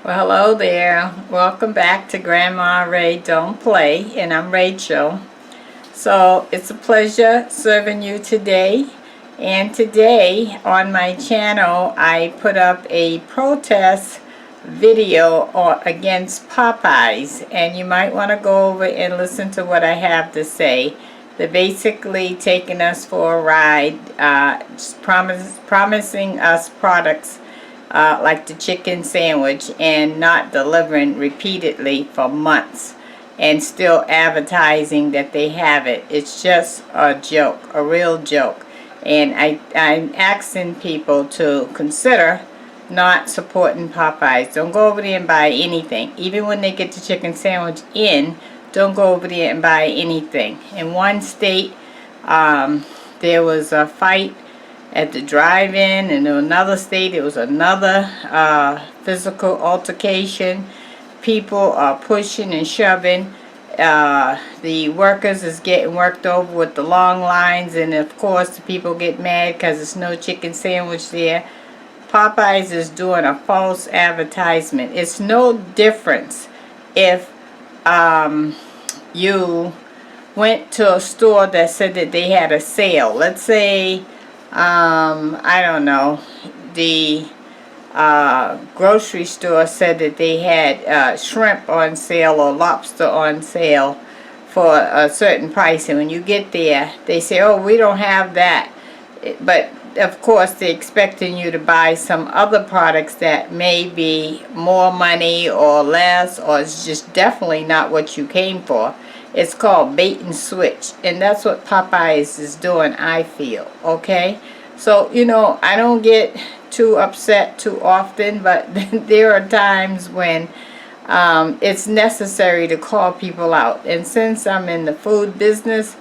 Well, hello there. Welcome back to Grandma Ray Don't Play, and I'm Rachel. So it's a pleasure serving you today. And today on my channel, I put up a protest video against Popeyes, and you might want to go over and listen to what I have to say. They're basically taking us for a ride, promising us products like the chicken sandwich and not delivering repeatedly for months and still advertising that they have it. It's just a joke, a real joke. And I'm asking people to consider not supporting Popeyes. Don't go over there and buy anything. Even when they get the chicken sandwich in, don't go over there and buy anything. In one state, there was a fight at the drive-in, and in another state it was another physical altercation. People are pushing and shoving. The workers is getting worked over with the long lines, and of course the people get mad because there's no chicken sandwich there. Popeyes is doing a false advertisement. It's no difference if you went to a store that said that they had a sale. Let's say I don't know, the grocery store said that they had shrimp on sale or lobster on sale for a certain price, and when you get there they say, oh, we don't have that. But of course they're expecting you to buy some other products that may be more money or less, or it's just definitely not what you came for. It's called bait and switch, and that's what Popeyes is doing, I feel. Okay, so you know, I don't get too upset too often, but there are times when it's necessary to call people out, and since I'm in the food business,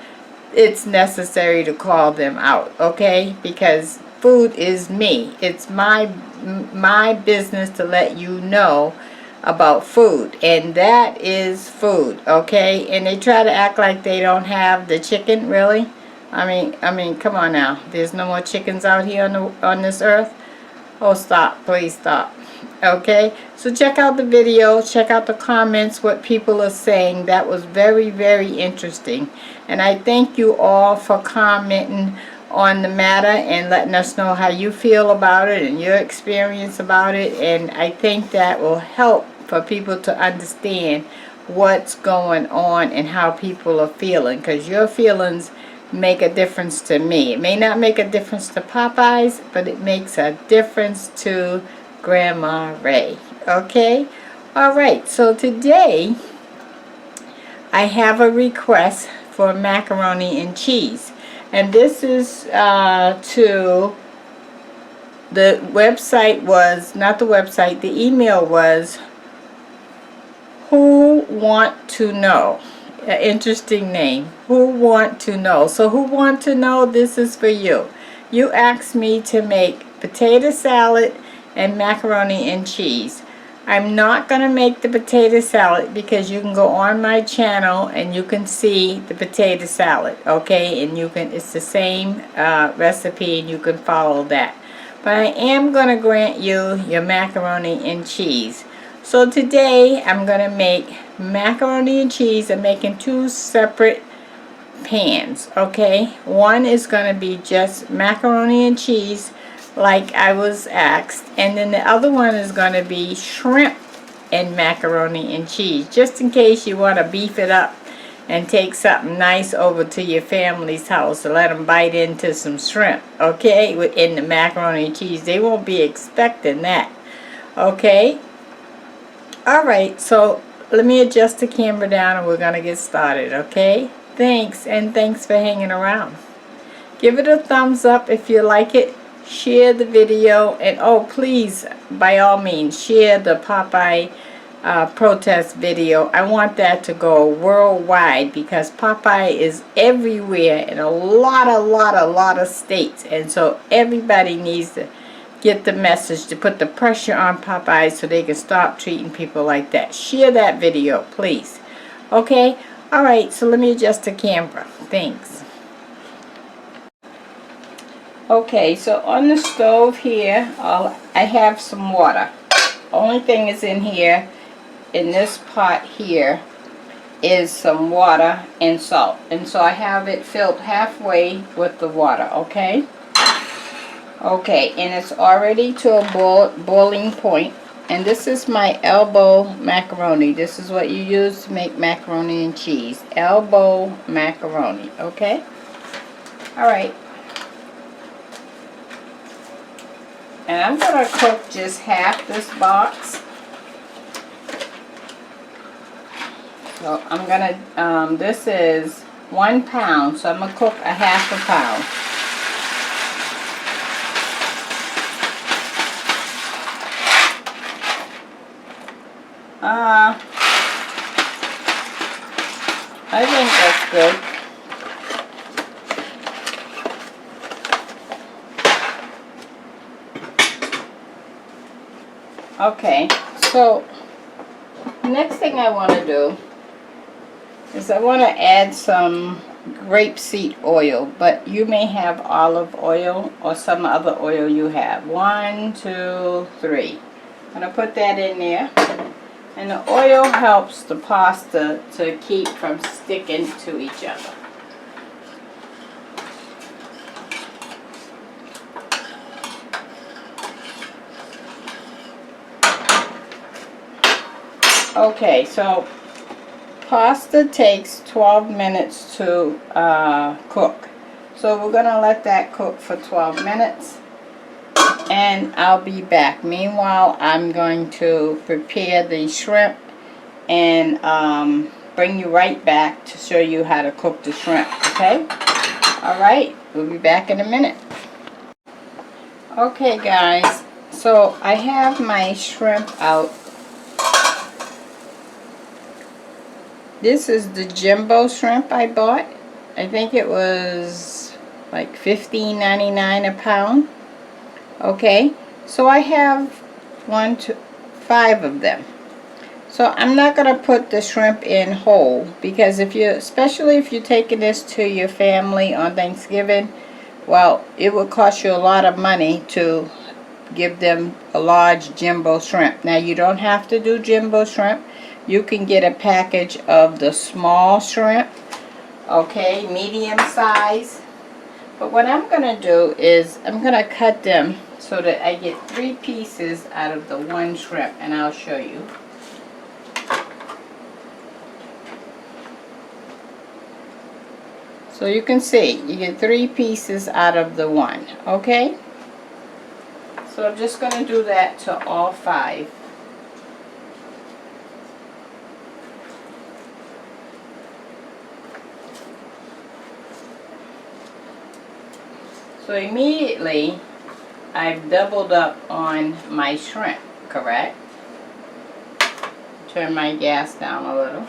it's necessary to call them out. Okay, because food is me. It's my business to let you know about food, and that is food. Okay, and they try to act like they don't have the chicken. Really? I mean, come on now. There's no more chickens out here on this earth. Oh, stop! Please stop. Okay, so check out the video, check out the comments, what people are saying. That was very, very interesting, and I thank you all for commenting on the matter and letting us know how you feel about it and your experience about it. And I think that will help for people to understand what's going on and how people are feeling, because your feelings make a difference to me. It may not make a difference to Popeyes, but it makes a difference to Grandma Ray. Okay, all right, so today I have a request for macaroni and cheese, and this is to the website. Was not the website, the email was Who Want to Know. An interesting name, Who Want to Know. So Who Want to Know, this is for you. You asked me to make potato salad and macaroni and cheese. I'm not going to make the potato salad because you can go on my channel and you can see the potato salad, okay, and you can, it's the same recipe and you can follow that. But I am going to grant you your macaroni and cheese. So today I'm going to make macaroni and cheese. I'm making two separate pans, okay. One is going to be just macaroni and cheese like I was asked, and then the other one is going to be shrimp and macaroni and cheese, just in case you want to beef it up and take something nice over to your family's house to let them bite into some shrimp, okay, in the macaroni and cheese. They won't be expecting that. Okay, all right, so let me adjust the camera down and we're going to get started. Okay, thanks, and thanks for hanging around. Give it a thumbs up if you like it. Share the video, and oh, please, by all means, share the Popeye protest video. I want that to go worldwide because Popeye is everywhere in a lot of states, and so everybody needs to get the message to put the pressure on Popeyes so they can stop treating people like that. Share that video, please. Okay, all right, so let me adjust the camera. Thanks. Okay, so on the stove here, I have some water. Only thing is in here, in this pot here, is some water and salt. And so I have it filled halfway with the water, okay? Okay, and it's already to a boiling point. And this is my elbow macaroni. This is what you use to make macaroni and cheese. Elbow macaroni, okay? Alright. And I'm going to cook just half this box. So I'm going to, this is 1 pound. So I'm going to cook a half a pound. I think that's good. Okay, so next thing I want to do is I want to add some grapeseed oil, but you may have olive oil or some other oil you have. 1, 2, 3. I'm going to put that in there. And the oil helps the pasta to keep from sticking to each other. Okay, so pasta takes 12 minutes to cook. So we're going to let that cook for 12 minutes. And I'll be back. Meanwhile, I'm going to prepare the shrimp and bring you right back to show you how to cook the shrimp, okay? Alright, we'll be back in a minute. Okay guys, so I have my shrimp out. This is the jumbo shrimp I bought. I think it was like $15.99 a pound. Okay, so I have 1 to 5 of them. So I'm not going to put the shrimp in whole, because if you, especially if you're taking this to your family on Thanksgiving, well, it would cost you a lot of money to give them a large jumbo shrimp. Now you don't have to do jumbo shrimp. You can get a package of the small shrimp, okay, medium size. But what I'm going to do is I'm going to cut them so that I get 3 pieces out of the 1 shrimp, and I'll show you. So you can see, you get 3 pieces out of the 1, okay? So I'm just going to do that to all 5. So immediately, I've doubled up on my shrimp, correct? Turn my gas down a little.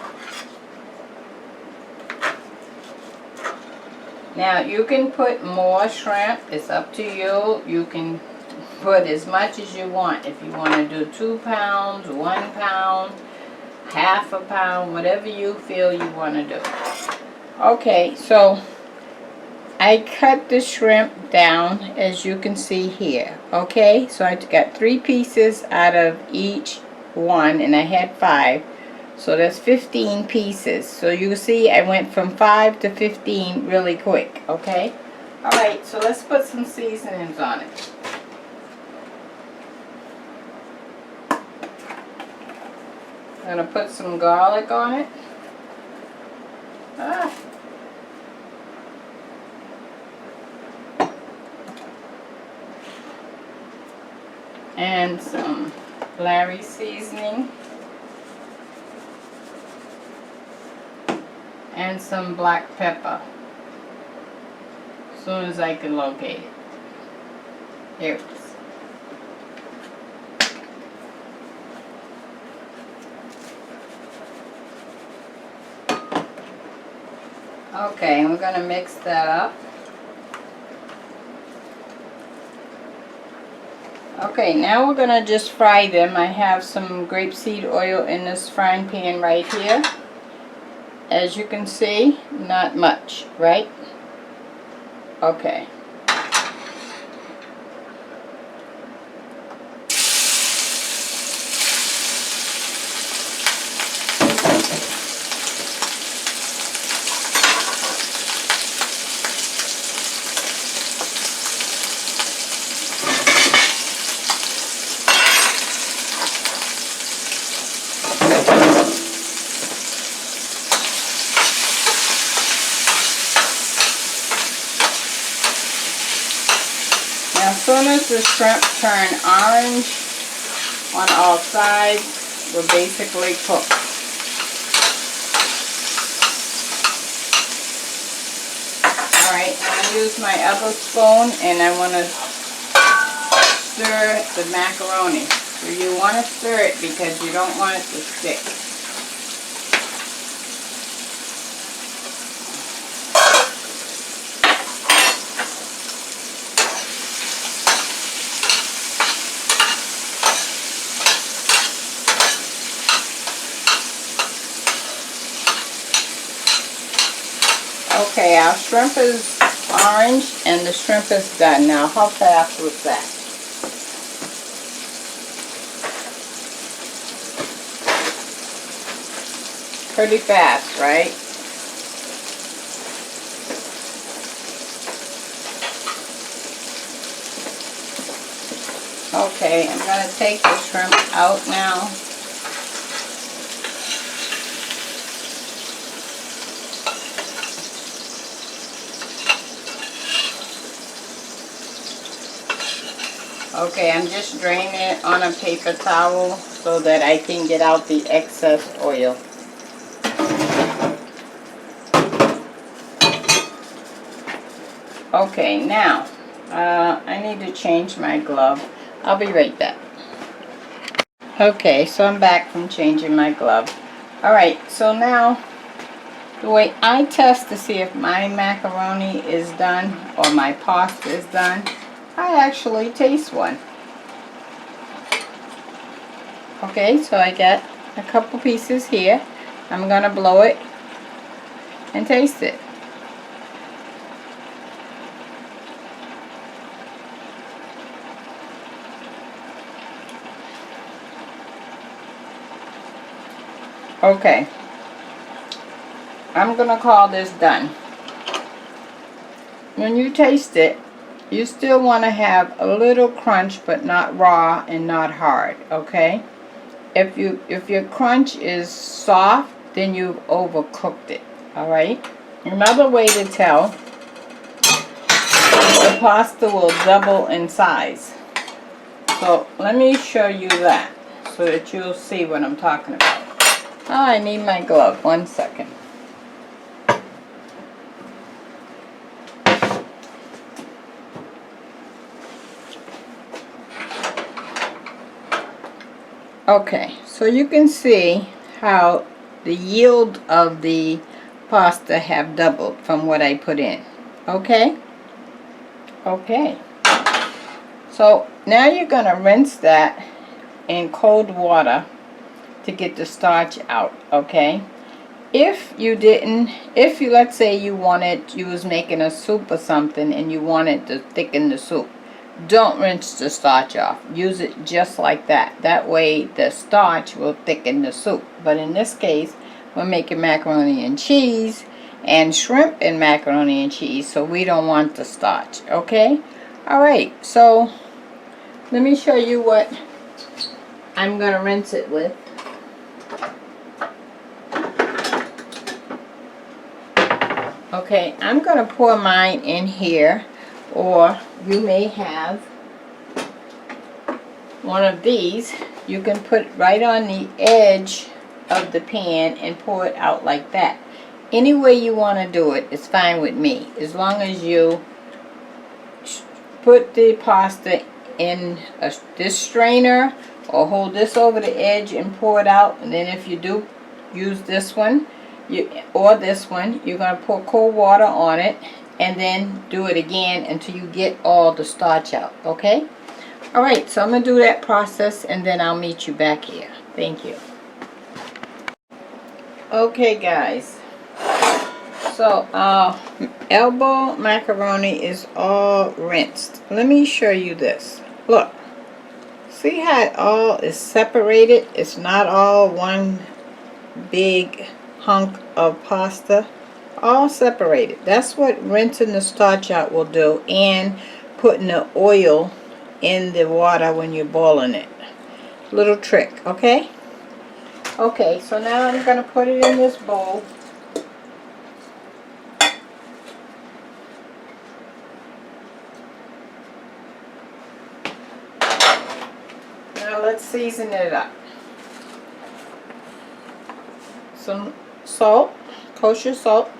Now you can put more shrimp, it's up to you. You can put as much as you want. If you want to do 2 pounds, 1 pound, half a pound, whatever you feel you want to do. Okay, so I cut the shrimp down as you can see here. Okay, so I got 3 pieces out of each one, and I had 5. So that's 15 pieces. So you see I went from 5 to 15 really quick. Okay, alright, so let's put some seasonings on it. I'm going to put some garlic on it. And some Larry seasoning. And some black pepper. As soon as I can locate it. Here it is. Okay, we're going to mix that up. Okay, now we're going to just fry them. I have some grapeseed oil in this frying pan right here. As you can see, not much, right? Okay. soon as the shrimp turn orange on all sides, we're basically cooked. Alright, I'm going to use my other spoon and I want to stir the macaroni. So you want to stir it because you don't want it to stick. Okay, our shrimp is orange and the shrimp is done. Now, how fast was that? Pretty fast, right? Okay, I'm going to take the shrimp out now. Okay, I'm just draining it on a paper towel so that I can get out the excess oil. Okay, now, I need to change my glove. I'll be right back. Okay, so I'm back from changing my glove. Alright, so now, the way I test to see if my macaroni is done or my pasta is done, I actually taste one. Okay, so I got a couple pieces here. I'm going to blow it and taste it. Okay, I'm going to call this done. When you taste it, you still want to have a little crunch, but not raw and not hard, okay? If your crunch is soft, then you've overcooked it, alright? Another way to tell, the pasta will double in size. So let me show you that so that you'll see what I'm talking about. Oh, I need my glove. 1 second. Okay, so you can see how the yield of the pasta have doubled from what I put in. Okay? Okay. So now you're going to rinse that in cold water to get the starch out, okay? If you didn't, if you, let's say you was making a soup or something and you wanted to thicken the soup, don't rinse the starch off. Use it just like that. That way the starch will thicken the soup. But in this case, we're making macaroni and cheese and shrimp and macaroni and cheese, so we don't want the starch, okay? Alright, so let me show you what I'm going to rinse it with. Okay, I'm going to pour mine in here, or you may have one of these. You can put it right on the edge of the pan and pour it out like that. Any way you want to do it is fine with me, as long as you put the pasta in this strainer or hold this over the edge and pour it out. And then if you do use this one or this one, you're going to pour cold water on it and then do it again until you get all the starch out, okay? Alright, so I'm going to do that process and then I'll meet you back here. Thank you. Okay guys, so elbow macaroni is all rinsed. Let me show you this. Look, see how it all is separated? It's not all one big hunk of pasta, all separated. That's what rinsing the starch out will do, and putting the oil in the water when you're boiling it. Little trick, okay? Okay, so now I'm going to put it in this bowl. season it up. Some salt, kosher salt.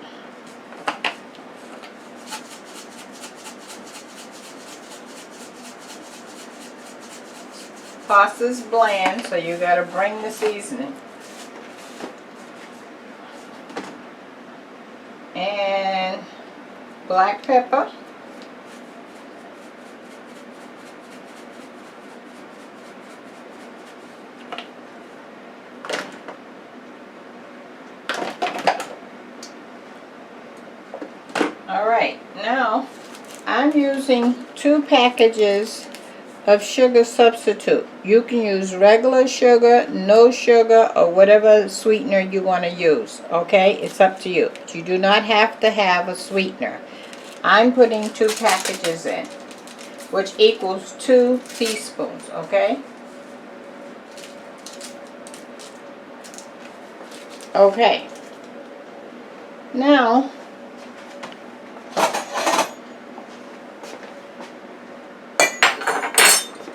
Pasta's bland, so you gotta bring the seasoning. And black pepper. Alright, now I'm using 2 packages of sugar substitute. You can use regular sugar, no sugar, or whatever sweetener you want to use. Okay, it's up to you. You do not have to have a sweetener. I'm putting 2 packages in, which equals 2 teaspoons. Okay. Okay. Now,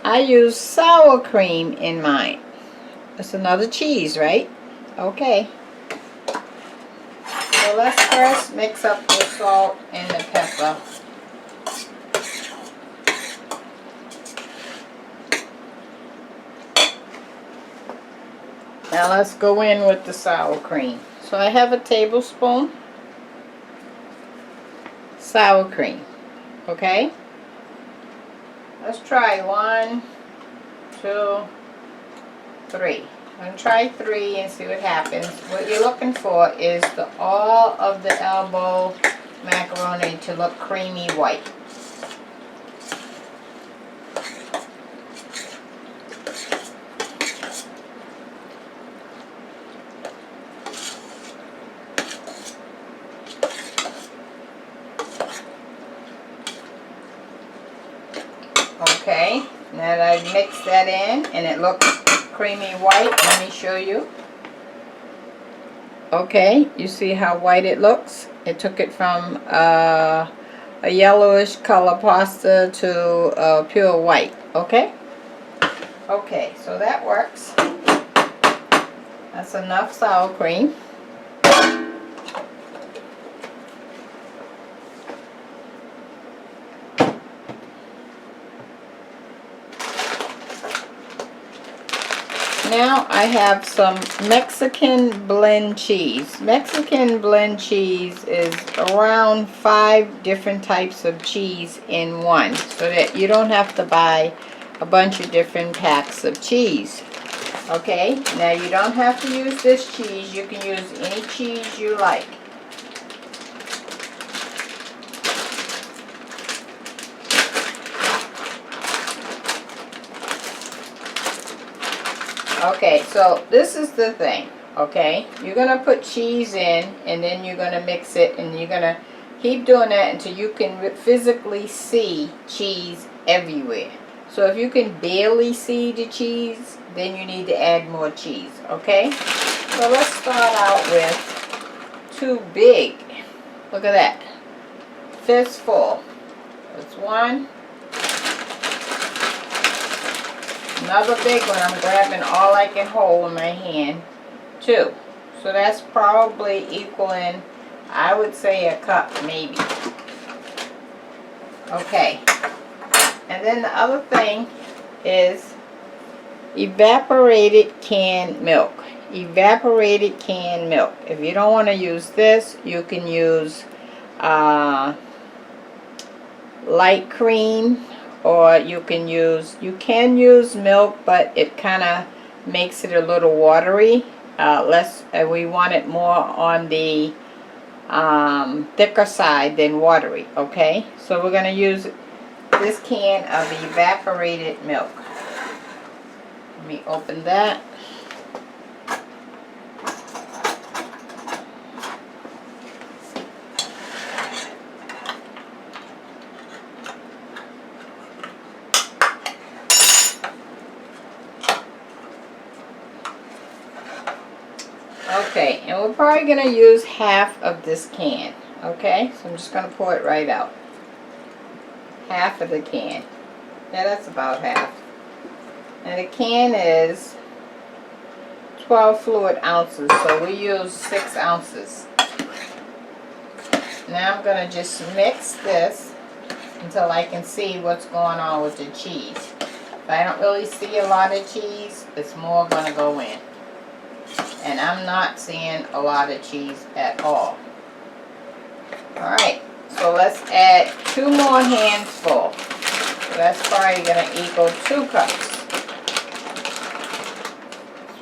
I use sour cream in mine. That's another cheese, right? Okay. So let's first mix up the salt and the pepper. Now let's go in with the sour cream. So I have a tablespoon sour cream. Okay? Let's try 1, 2, 3. I'm going to try 3 and see what happens. What you're looking for is all of the elbow macaroni to look creamy white. Okay, now that I've mixed that in and it looks creamy white, let me show you. Okay, you see how white it looks? It took it from a yellowish color pasta to pure white. Okay? Okay, so that works. That's enough sour cream. Now I have some Mexican blend cheese. Mexican blend cheese is around 5 different types of cheese in one, so that you don't have to buy a bunch of different packs of cheese. Okay, now you don't have to use this cheese. You can use any cheese you like. Okay, so this is the thing, okay? You're going to put cheese in, and then you're going to mix it, and you're going to keep doing that until you can physically see cheese everywhere. So if you can barely see the cheese, then you need to add more cheese, okay? So let's start out with 2 big, look at that, fistful. That's 1. Another big one, I'm grabbing all I can hold in my hand. 2. So that's probably equaling, I would say, a cup maybe. Okay. And then the other thing is evaporated canned milk. Evaporated canned milk. If you don't want to use this, you can use light cream. Or you can use milk, but it kind of makes it a little watery. We want it more on the thicker side than watery, okay? So we're going to use this can of evaporated milk. Let me open that. Okay, and we're probably going to use half of this can, okay? So I'm just going to pour it right out. Half of the can. Yeah, that's about half. And the can is 12 fluid ounces, so we use 6 ounces. Now I'm going to just mix this until I can see what's going on with the cheese. If I don't really see a lot of cheese, it's more going to go in. And I'm not seeing a lot of cheese at all. Alright, so let's add 2 more handfuls. So that's probably going to equal 2 cups.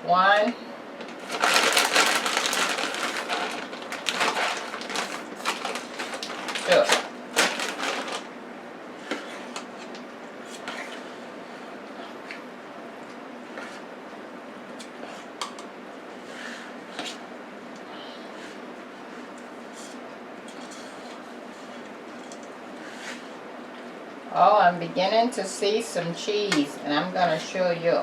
1, 2. Oh, I'm beginning to see some cheese, and I'm going to show you.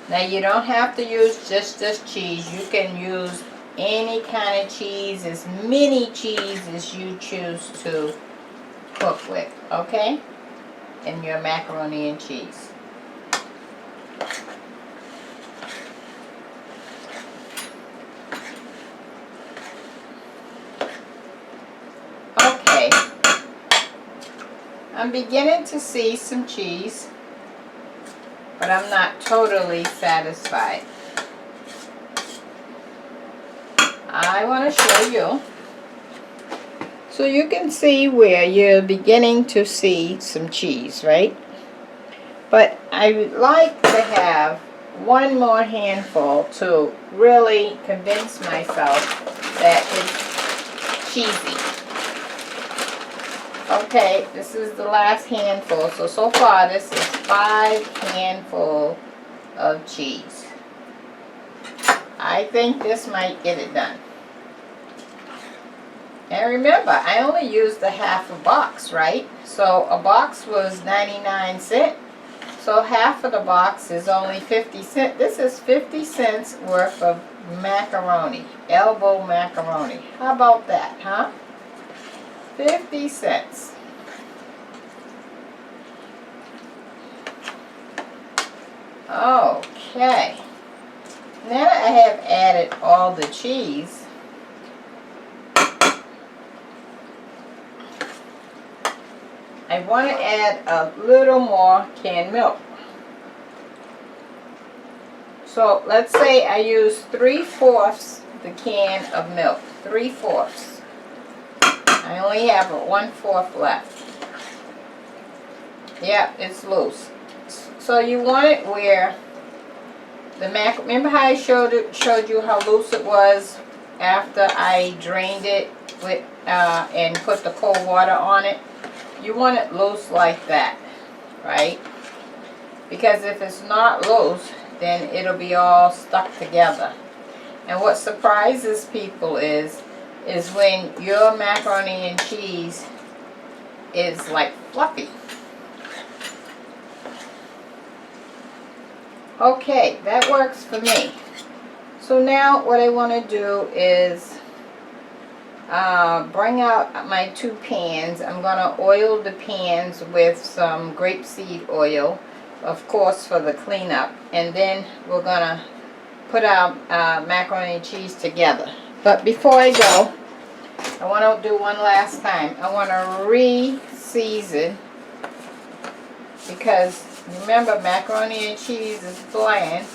Now, you don't have to use just this cheese. You can use any kind of cheese, as many cheese as you choose to cook with, okay? In your macaroni and cheese. Okay. I'm beginning to see some cheese, but I'm not totally satisfied. I want to show you. So you can see where you're beginning to see some cheese, right? But I would like to have 1 more handful to really convince myself that it's cheesy. Okay, this is the last handful. So far this is 5 handfuls of cheese. I think this might get it done. And remember, I only used a half a box, right? So a box was 99 cents. So half of the box is only 50 cents. This is 50 cents worth of macaroni. Elbow macaroni. How about that, huh? 50 cents. Okay. Now that I have added all the cheese, I want to add a little more canned milk. So let's say I use 3/4 the can of milk. 3/4. I only have 1/4 left. Yep, it's loose. So you want it where the remember how I showed you how loose it was after I drained it with and put the cold water on it? You want it loose like that, right? Because if it's not loose, then it'll be all stuck together. And what surprises people is when your macaroni and cheese is like fluffy. Okay, that works for me. So now what I want to do is bring out my 2 pans. I'm going to oil the pans with some grapeseed oil, of course, for the cleanup. And then we're going to put our macaroni and cheese together. But before I go, I want to do one last time. I want to re-season, because remember, macaroni and cheese is bland,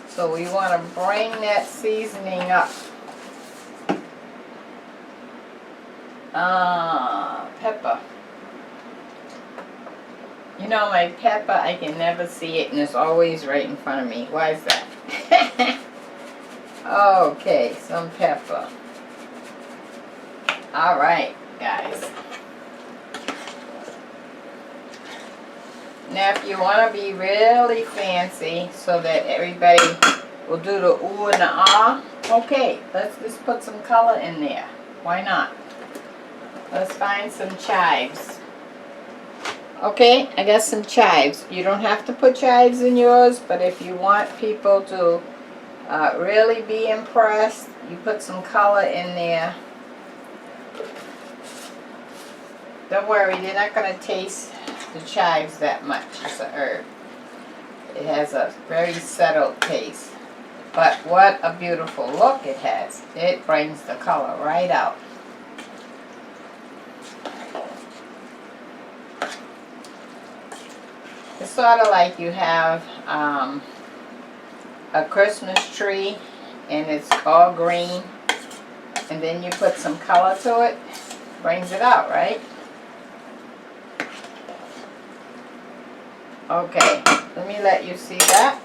so we want to bring that seasoning up. Pepper. You know, my pepper, I can never see it, and it's always right in front of me. Why is that? Okay, some pepper. Alright, guys. Now, if you want to be really fancy so that everybody will do the ooh and the ah, okay, let's just put some color in there. Why not? Let's find some chives. Okay, I got some chives. You don't have to put chives in yours, but if you want people to really be impressed, you put some color in there. Don't worry, they're not going to taste the chives that much. It's a herb. It has a very settled taste. But what a beautiful look it has. It brings the color right out. It's sort of like you have a Christmas tree and it's all green, and then you put some color to it, brings it out, right? Okay, let me let you see that.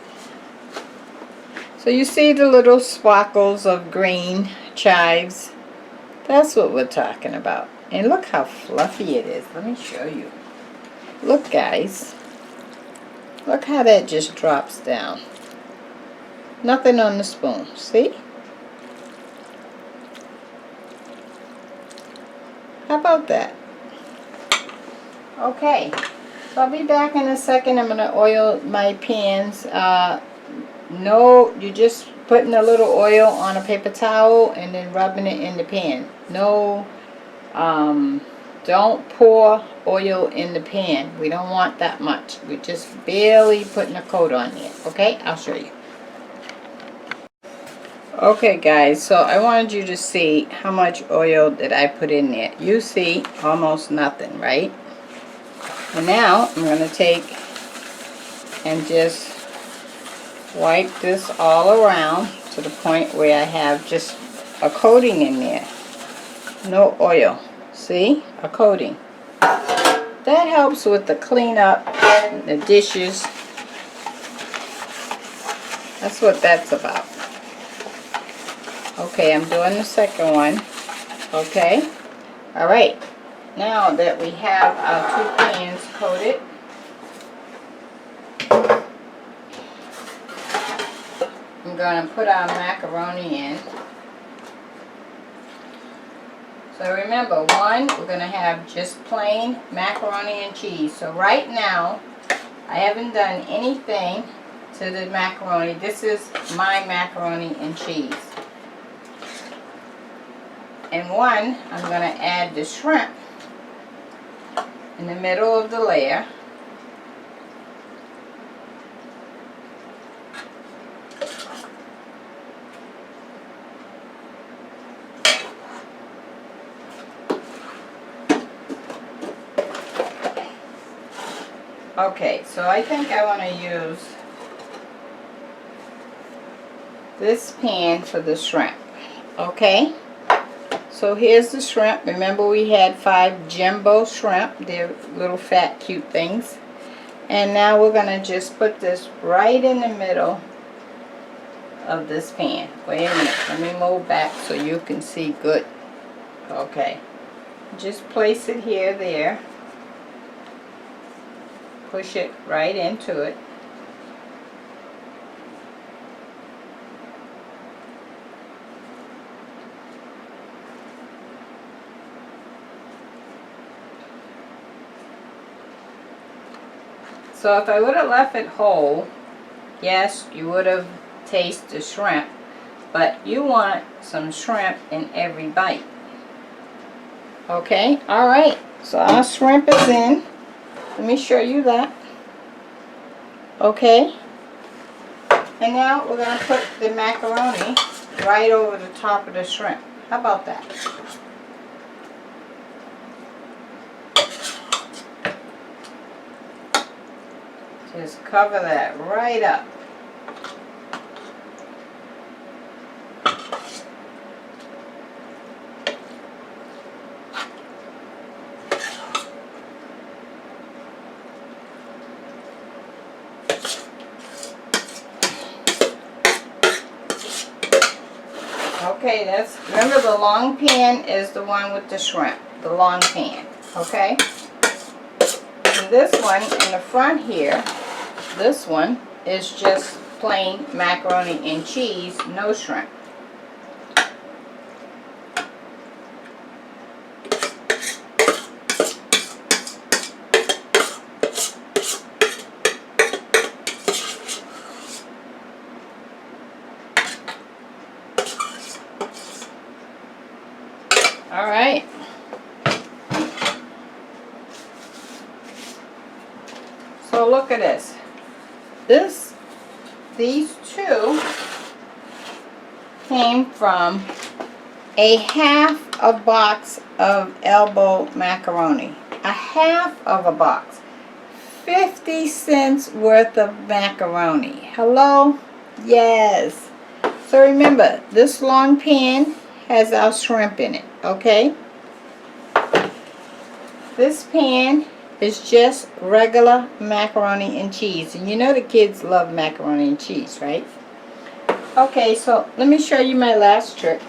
So you see the little sparkles of green chives? That's what we're talking about. And look how fluffy it is. Let me show you. Look, guys. Look how that just drops down. Nothing on the spoon. See? How about that? Okay. So I'll be back in a second. I'm going to oil my pans. No, you're just putting a little oil on a paper towel and then rubbing it in the pan. No, don't pour oil in the pan. We don't want that much. We're just barely putting a coat on there. Okay, I'll show you. Okay, guys, so I wanted you to see how much oil that I put in there. You see almost nothing, right? And now I'm going to take and just wipe this all around to the point where I have just a coating in there. No oil. See? A coating. That helps with the cleanup, the dishes. That's what that's about. Okay, I'm doing the second one. Okay? Alright. Now that we have our two pans coated, I'm going to put our macaroni in. So remember, one, we're going to have just plain macaroni and cheese. So right now, I haven't done anything to the macaroni. This is my macaroni and cheese. And one, I'm going to add the shrimp in the middle of the layer. Okay, so I think I want to use this pan for the shrimp. Okay, so here's the shrimp. Remember, we had 5 jumbo shrimp. They're little fat cute things. And now we're going to just put this right in the middle of this pan. Wait a minute, let me move back so you can see good. Okay, just place it here, there. Push it right into it. So if I would have left it whole, yes, you would have tasted the shrimp, but you want some shrimp in every bite. Okay, alright, so our shrimp is in. Let me show you that. Okay. And now we're going to put the macaroni right over the top of the shrimp. How about that? Just cover that right up. Okay, remember the long pan is the one with the shrimp, the long pan, okay? And this one in the front here, this one is just plain macaroni and cheese, no shrimp. Alright. So look at this. This these two came from a half a box of elbow macaroni. A half of a box. 50 cents worth of macaroni. Hello? Yes. So remember, this long pan has our shrimp in it, okay? This pan is just regular macaroni and cheese. And you know the kids love macaroni and cheese, right? Okay, so let me show you my last trick.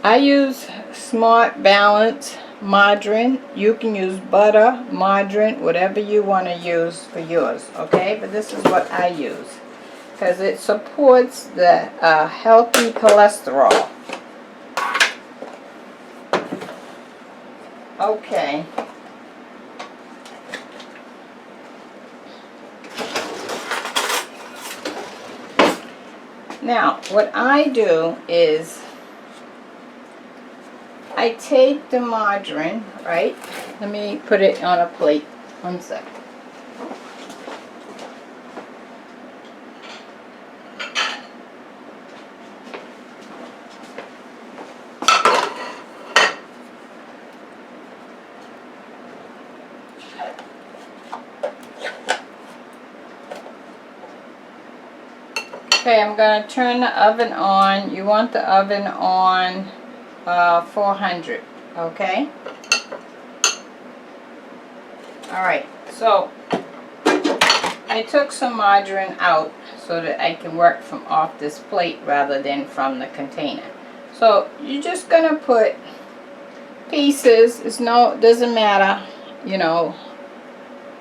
I use Smart Balance margarine. You can use butter, margarine, whatever you want to use for yours, okay? But this is what I use because it supports the healthy cholesterol. Okay. Now, what I do is I take the margarine, right? Let me put it on a plate. 1 sec. Okay, I'm going to turn the oven on. You want the oven on 400, okay? Alright, so I took some margarine out so that I can work from off this plate rather than from the container. So you're just gonna put pieces, doesn't matter, you know,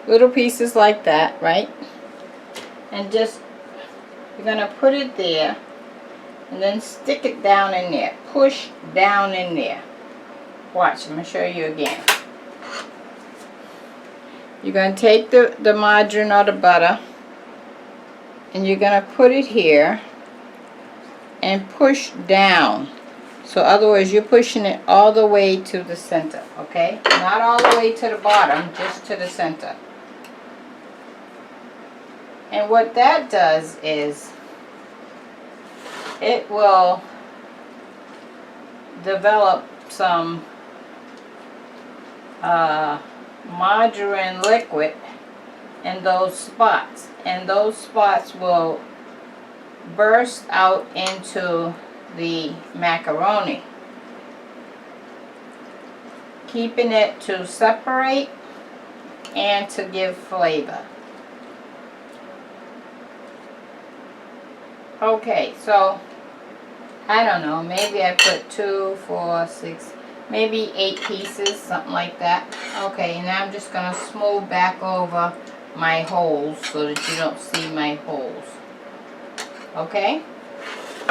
little pieces like that, right? And just, you're gonna put it there. And then stick it down in there. Push down in there. Watch, I'm going to show you again. You're going to take the margarine or the butter and you're going to put it here and push down. So otherwise you're pushing it all the way to the center, okay? Not all the way to the bottom, just to the center. And what that does is it will develop some margarine liquid in those spots, and those spots will burst out into the macaroni, keeping it to separate and to give flavor. Okay, so I don't know, maybe I put 2, 4, 6, maybe 8 pieces, something like that. Okay, now I'm just going to smooth back over my holes so that you don't see my holes. Okay?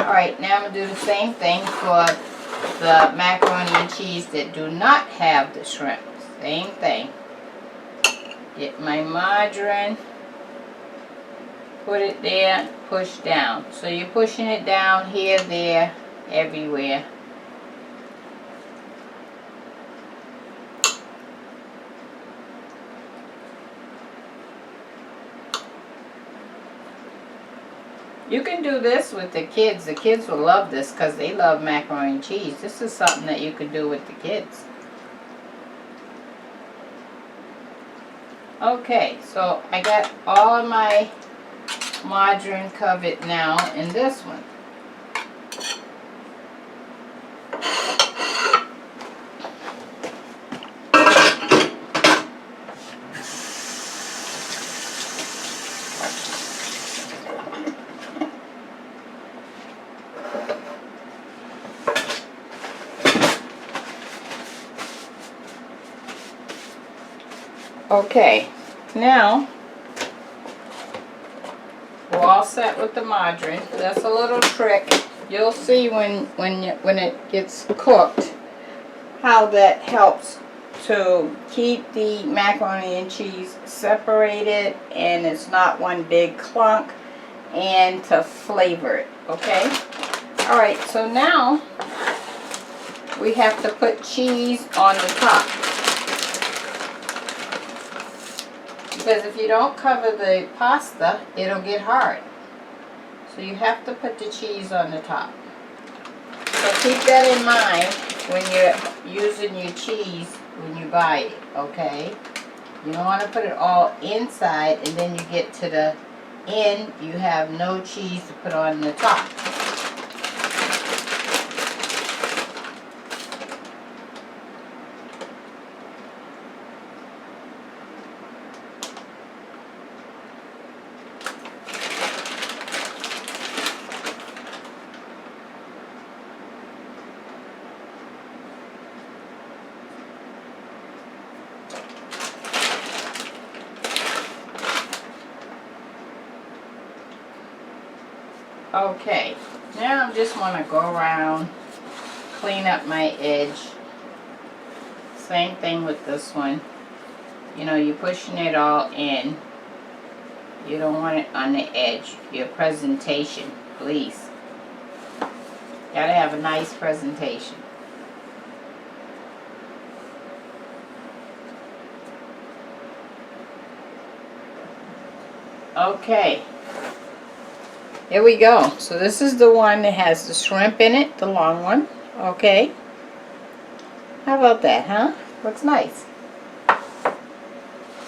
Alright, now I'm going to do the same thing for the macaroni and cheese that do not have the shrimp. Same thing. Get my margarine. Put it there, push down. So you're pushing it down here, there, everywhere. You can do this with the kids. The kids will love this because they love macaroni and cheese. This is something that you could do with the kids. Okay, so I got all of my margarine covered now in this one. Okay, now we're all set with the margarine. That's a little trick. You'll see when it gets cooked how that helps to keep the macaroni and cheese separated and it's not one big clunk, and to flavor it, okay? All right, so now we have to put cheese on the top. Because if you don't cover the pasta, it'll get hard. So you have to put the cheese on the top. So keep that in mind when you're using your cheese when you buy it, okay? You don't want to put it all inside and then you get to the end, you have no cheese to put on the top. Okay, now I just want to go around, clean up my edge. Same thing with this one. You know, you're pushing it all in. You don't want it on the edge. Your presentation, please. Gotta have a nice presentation. Okay. Here we go. So this is the one that has the shrimp in it, the long one. Okay. How about that, huh? Looks nice.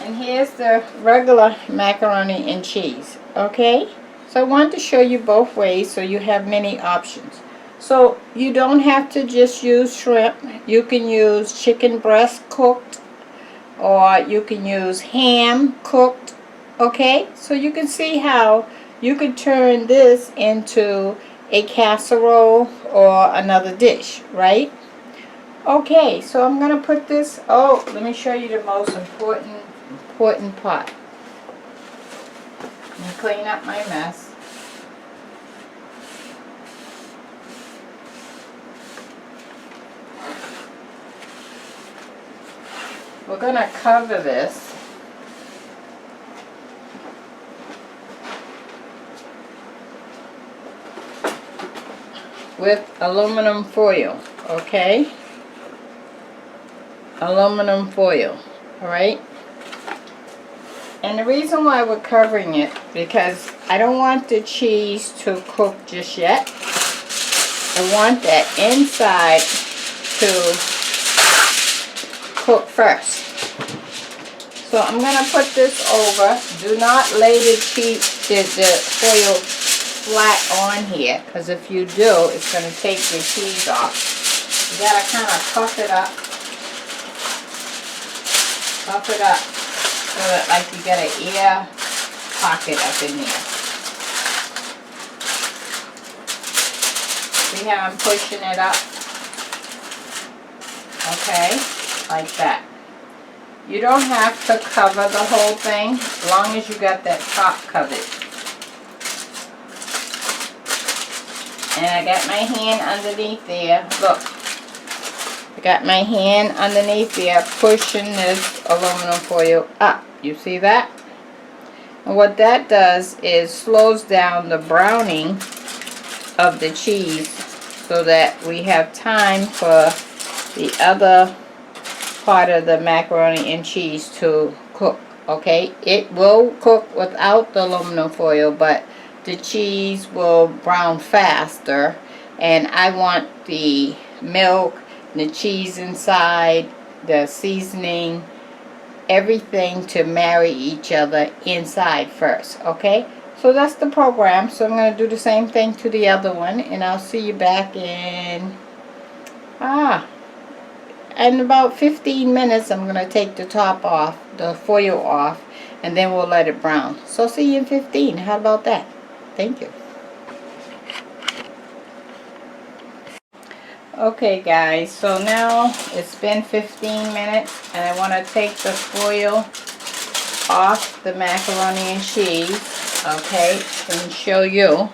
And here's the regular macaroni and cheese. Okay. So I wanted to show you both ways so you have many options. So you don't have to just use shrimp. You can use chicken breast cooked, or you can use ham cooked. Okay. So you can see how you could turn this into a casserole or another dish, right? Okay, so I'm going to put this, let me show you the most important part. Let me clean up my mess. We're going to cover this with aluminum foil, okay? Aluminum foil, alright? And the reason why we're covering it, because I don't want the cheese to cook just yet. I want that inside to cook first. So I'm going to put this over. Do not lay the foil flat on here, because if you do, it's going to take the cheese off. You got to kind of puff it up. Puff it up so that like you got an air pocket up in there. See how I'm pushing it up? Okay, like that. You don't have to cover the whole thing as long as you got that top covered. And I got my hand underneath there. Look. I got my hand underneath there pushing this aluminum foil up. You see that? And what that does is slows down the browning of the cheese so that we have time for the other part of the macaroni and cheese to cook. Okay? It will cook without the aluminum foil, but the cheese will brown faster, and I want the milk, the cheese inside, the seasoning, everything to marry each other inside first. Okay, so that's the program. So I'm going to do the same thing to the other one, and I'll see you back in in about 15 minutes. I'm going to take the top off, the foil off, and then we'll let it brown. So see you in 15. How about that? Thank you. Okay guys, so now it's been 15 minutes and I want to take the foil off the macaroni and cheese, okay, and show you.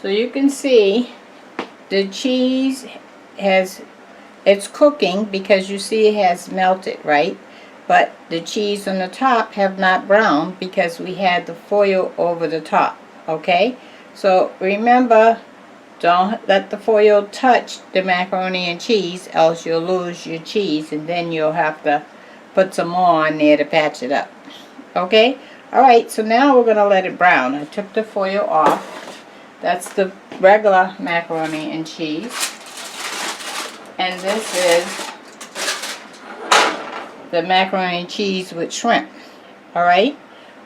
So you can see the cheese has it's cooking because you see it has melted, right? But the cheese on the top have not browned because we had the foil over the top, okay? So remember, don't let the foil touch the macaroni and cheese, else you'll lose your cheese, and then you'll have to put some more on there to patch it up. Okay? Alright, so now we're going to let it brown. I took the foil off. That's the regular macaroni and cheese. And this is the macaroni and cheese with shrimp. Alright?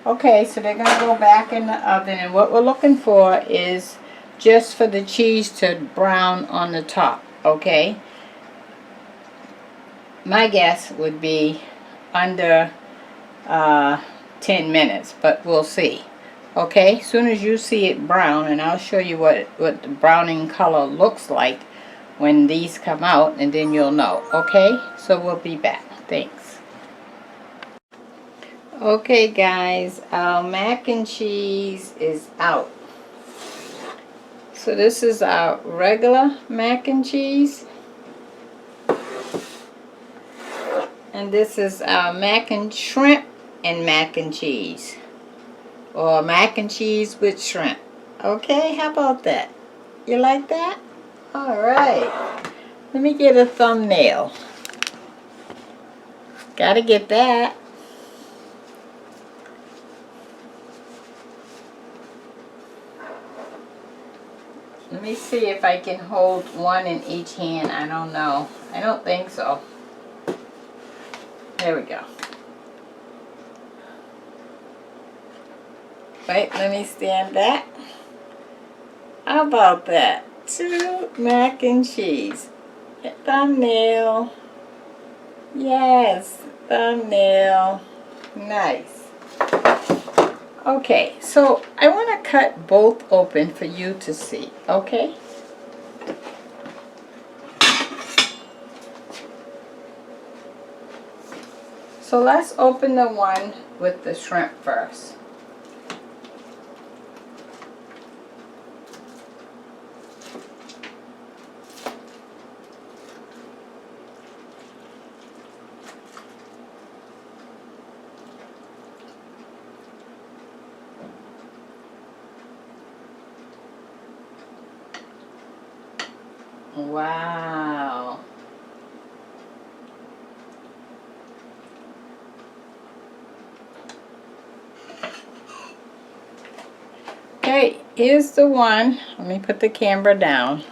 Okay, so they're going to go back in the oven, and what we're looking for is just for the cheese to brown on the top, okay? My guess would be under 10 minutes, but we'll see. Okay, as soon as you see it brown, and I'll show you what the browning color looks like when these come out, and then you'll know. Okay, so we'll be back. Thanks. Okay guys, our mac and cheese is out. So this is our regular mac and cheese. And this is our mac and shrimp and mac and cheese. Or mac and cheese with shrimp. Okay, how about that? You like that? Alright. Let me get a thumbnail. Gotta get that. Let me see if I can hold one in each hand. I don't know. I don't think so. There we go. Wait, let me stand back. How about that? 2 mac and cheese. Thumbnail. Yes, thumbnail. Nice. Okay, so I want to cut both open for you to see, okay? So let's open the one with the shrimp first. Wow. Okay, here's the one. Let me put the camera down.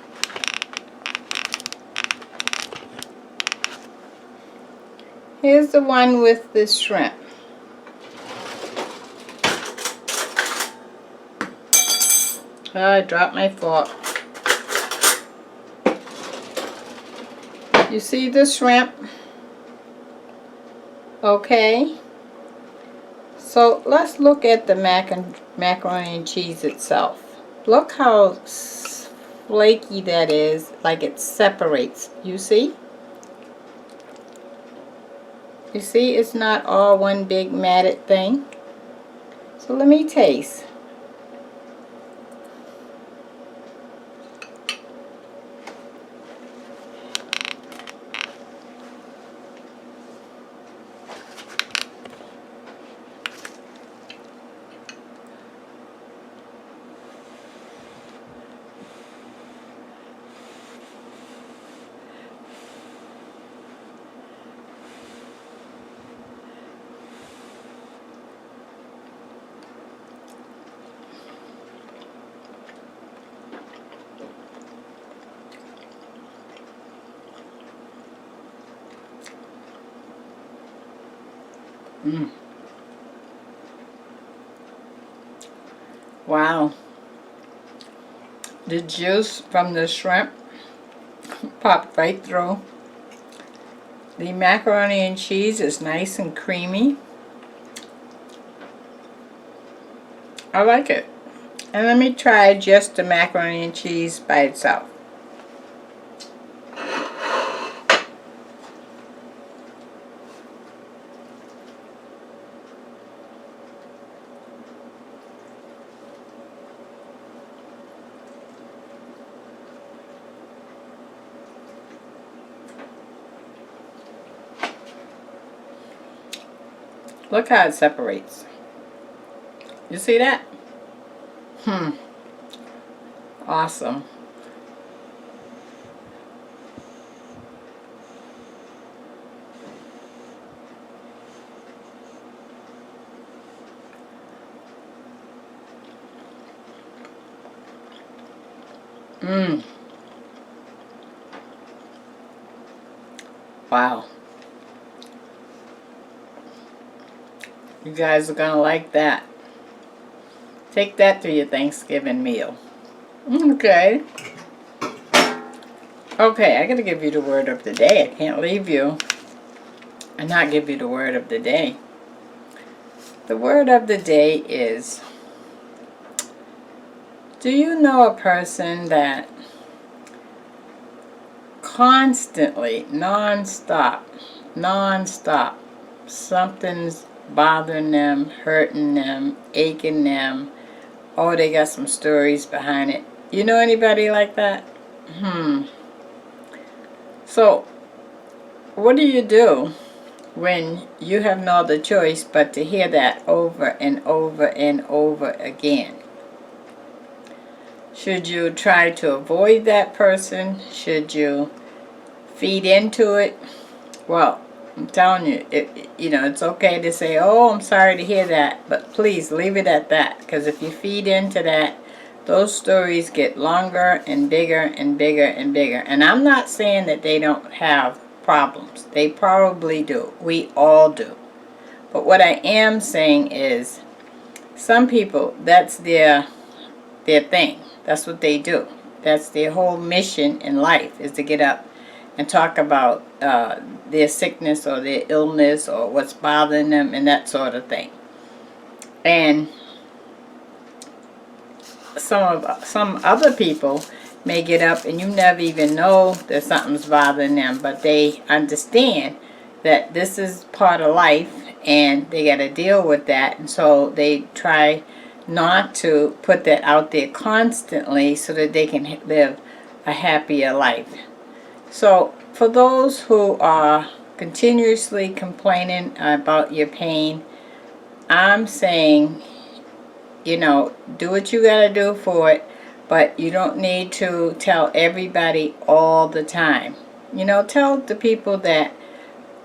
Here's the one with the shrimp. Oh, I dropped my fork. You see the shrimp? Okay. So let's look at the macaroni and cheese itself. Look how flaky that is, like it separates. You see? You see it's not all one big matted thing. So let me taste. Wow. The juice from the shrimp popped right through. The macaroni and cheese is nice and creamy. I like it. And let me try just the macaroni and cheese by itself. Look how it separates. You see that? Awesome. Wow. You guys are gonna like that. Take that to your Thanksgiving meal. Okay. Okay, I gotta give you the word of the day. I can't leave you and not give you the word of the day. The word of the day is, do you know a person that constantly, non-stop, something's bothering them, hurting them, aching them? Oh, they got some stories behind it. You know anybody like that? So, what do you do when you have no other choice but to hear that over and over and over again? Should you try to avoid that person? Should you feed into it? Well, I'm telling you, it's okay to say, oh, I'm sorry to hear that, but please leave it at that, because if you feed into that, those stories get longer and bigger and bigger and bigger. And I'm not saying that they don't have problems. They probably do. We all do. But what I am saying is, some people, that's their thing. That's what they do. That's their whole mission in life, is to get up and talk about their sickness or their illness or what's bothering them and that sort of thing. And some other people may get up and you never even know that something's bothering them, but they understand that this is part of life and they got to deal with that, and so they try not to put that out there constantly so that they can live a happier life. So for those who are continuously complaining about your pain, I'm saying, do what you gotta do for it, but you don't need to tell everybody all the time. Tell the people that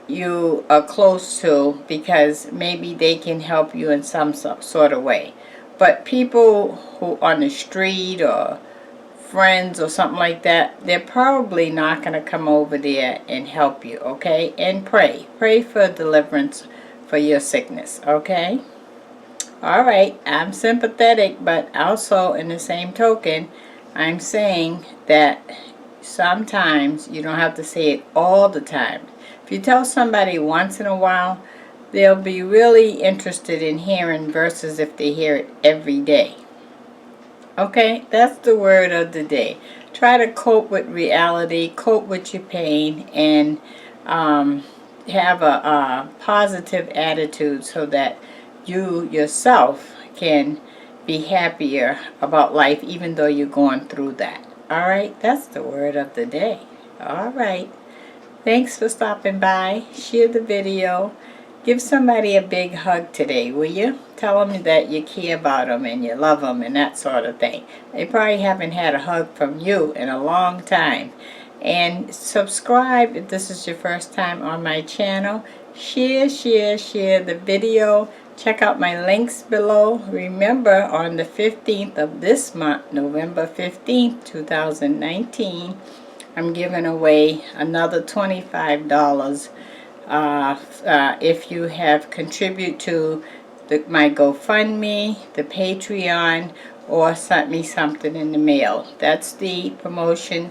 you are close to, because maybe they can help you in some sort of way. But people who on the street or friends or something like that, they're probably not going to come over there and help you, okay? And pray for deliverance for your sickness, okay? All right, I'm sympathetic, but also in the same token, I'm saying that sometimes you don't have to say it all the time. If you tell somebody once in a while, they'll be really interested in hearing versus if they hear it every day. Okay, that's the word of the day. Try to cope with reality, cope with your pain, and have a positive attitude so that you yourself can be happier about life even though you're going through that. All right, that's the word of the day. All right. Thanks for stopping by. Share the video. Give somebody a big hug today, will you? Tell them that you care about them and you love them and that sort of thing. They probably haven't had a hug from you in a long time. And subscribe if this is your first time on my channel. Share the video. Check out my links below. Remember, on the 15th of this month, November 15th, 2019, I'm giving away another $25 if you have contributed to my GoFundMe, the Patreon, or sent me something in the mail. That's the promotion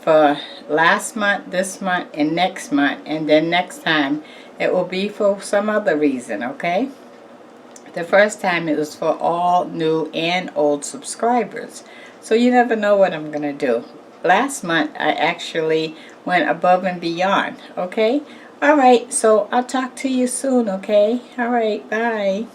for last month, this month, and next month. And then next time it will be for some other reason, okay? The first time it was for all new and old subscribers. So you never know what I'm going to do. Last month I actually went above and beyond, okay? All right, so I'll talk to you soon, okay? All right, bye.